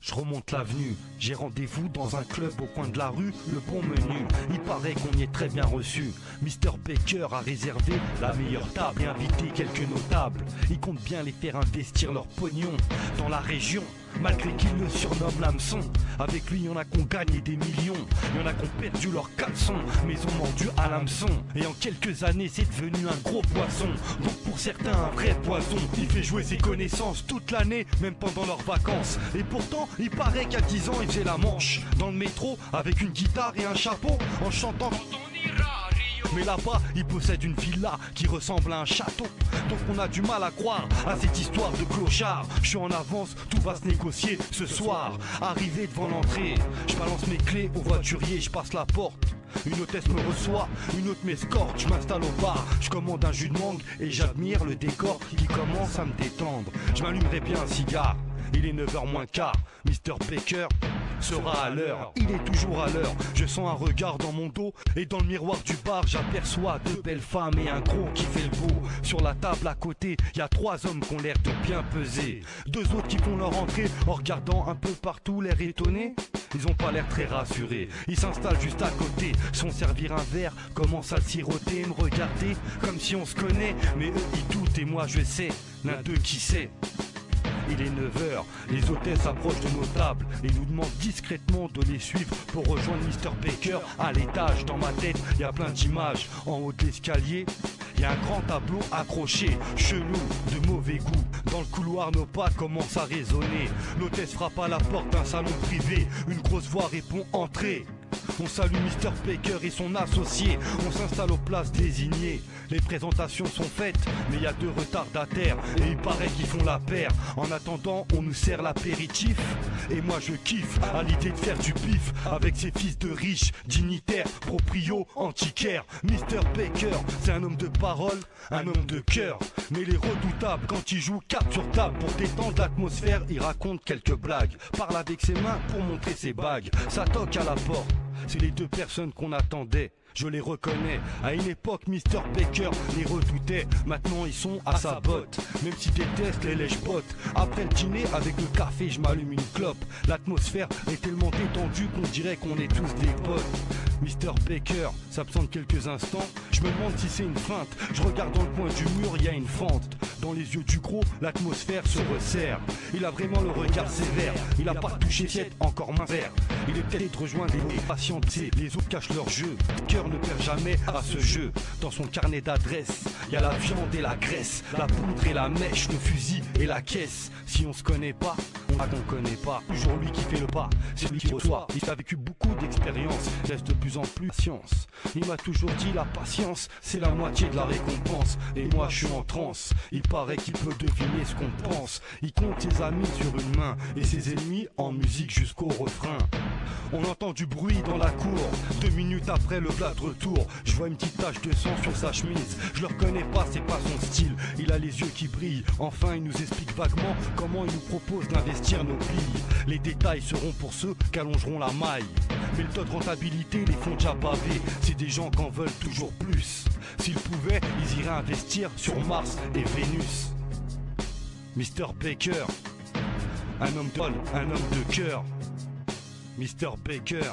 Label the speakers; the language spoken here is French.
Speaker 1: Je remonte l'avenue, j'ai rendez-vous dans un club au coin de la rue, le bon menu. Il paraît qu'on y est très bien reçu. Mr Baker a réservé la meilleure table et invité quelques notables. Il compte bien les faire investir leur pognon dans la région, malgré qu'il le surnomme l'hameçon. Avec lui, y'en a qu'on gagné des millions, y'en a qu'on perdu leurs caleçons, mais ont mordu à l'hameçon. Et en quelques années, c'est devenu un gros poisson. Donc pour certains, un vrai poison. Il fait jouer ses connaissances toute l'année, même pendant leurs vacances. Et pourtant, il paraît qu'à 10 ans, il faisait la manche dans le métro, avec une guitare et un chapeau, en chantant quand on ira à Rio. Mais là-bas, il possède une villa qui ressemble à un château. Donc on a du mal à croire à cette histoire de clochard. Je suis en avance, tout va se négocier ce soir. Arrivé devant l'entrée, je balance mes clés au voiturier, je passe la porte. Une hôtesse me reçoit, une autre m'escorte, je m'installe au bar, je commande un jus de mangue et j'admire le décor qui commence à me détendre. Je m'allumerai bien un cigare, il est 9h moins quart, Mr Baker sera à l'heure, il est toujours à l'heure. Je sens un regard dans mon dos et dans le miroir du bar j'aperçois deux belles femmes et un gros qui fait le beau. Sur la table à côté, y a 3 hommes qui ont l'air de bien peser. 2 autres qui font leur entrée en regardant un peu partout, l'air étonné. Ils ont pas l'air très rassurés. Ils s'installent juste à côté, sont servir un verre, commencent à siroter, me regarder comme si on se connaît. Mais eux ils doutent et moi je sais, l'un d'eux qui sait. Il est 9h, les hôtesses approchent de nos tables et nous demandent discrètement de les suivre pour rejoindre Mr Baker à l'étage. Dans ma tête, il y a plein d'images. En haut de l'escalier, il y a un grand tableau accroché, chelou, de mauvais goût. Dans le couloir, nos pas commencent à résonner. L'hôtesse frappe à la porte d'un salon privé. Une grosse voix répond « Entrez ». On salue Mr Baker et son associé. On s'installe aux places désignées. Les présentations sont faites, mais il y a 2 retardataires et il paraît qu'ils font la paire. En attendant, on nous sert l'apéritif. Et moi je kiffe à l'idée de faire du pif avec ces fils de riches, dignitaires, proprios, antiquaires. Mr Baker, c'est un homme de parole, un homme de cœur. Mais il est redoutable quand il joue carte sur table. Pour détendre l'atmosphère, il raconte quelques blagues. Parle avec ses mains pour montrer ses bagues. Ça toque à la porte. C'est les 2 personnes qu'on attendait, je les reconnais. À une époque, Mr Baker les redoutait. Maintenant, ils sont à sa botte, même s'ils détestent les lèche-potes. Après le dîner, avec le café, je m'allume une clope. L'atmosphère est tellement détendue qu'on dirait qu'on est tous des potes. Mr Baker s'absente quelques instants. Je me demande si c'est une feinte. Je regarde dans le coin du mur, il y a une fente. Dans les yeux du gros, l'atmosphère se resserre. Il a vraiment le regard sévère. Il a pas touché siette, encore moins vert. Il est peut-être de rejoindre les patientés. Les autres cachent leur jeu. Cœur ne perd jamais à ce jeu. Dans son carnet d'adresse, il y a la viande et la graisse, la poudre et la mèche, le fusil et la caisse. Si on se connaît pas, on a qu'on connaît pas. Toujours lui qui fait le pas, c'est lui qui reçoit. Il a vécu beaucoup d'expériences, reste de plus en plus patience. Il m'a toujours dit la patience, c'est la moitié de la récompense. Et moi je suis en transe, il paraît qu'il peut deviner ce qu'on pense. Il compte ses amis sur une main et ses ennemis en musique jusqu'au refrain. On entend du bruit dans la cour. 2 minutes après le plat de retour, je vois une petite tache de sang sur sa chemise. Je le reconnais pas, c'est pas son style. Il a les yeux qui brillent. Enfin il nous explique vaguement comment il nous propose d'investir nos billes. Les détails seront pour ceux qui allongeront la maille. Mais le taux de rentabilité les font déjà baver. C'est des gens qui en veulent toujours plus. S'ils pouvaient, ils iraient investir sur Mars et Vénus. Mr Baker, un homme de cœur. Mr Baker.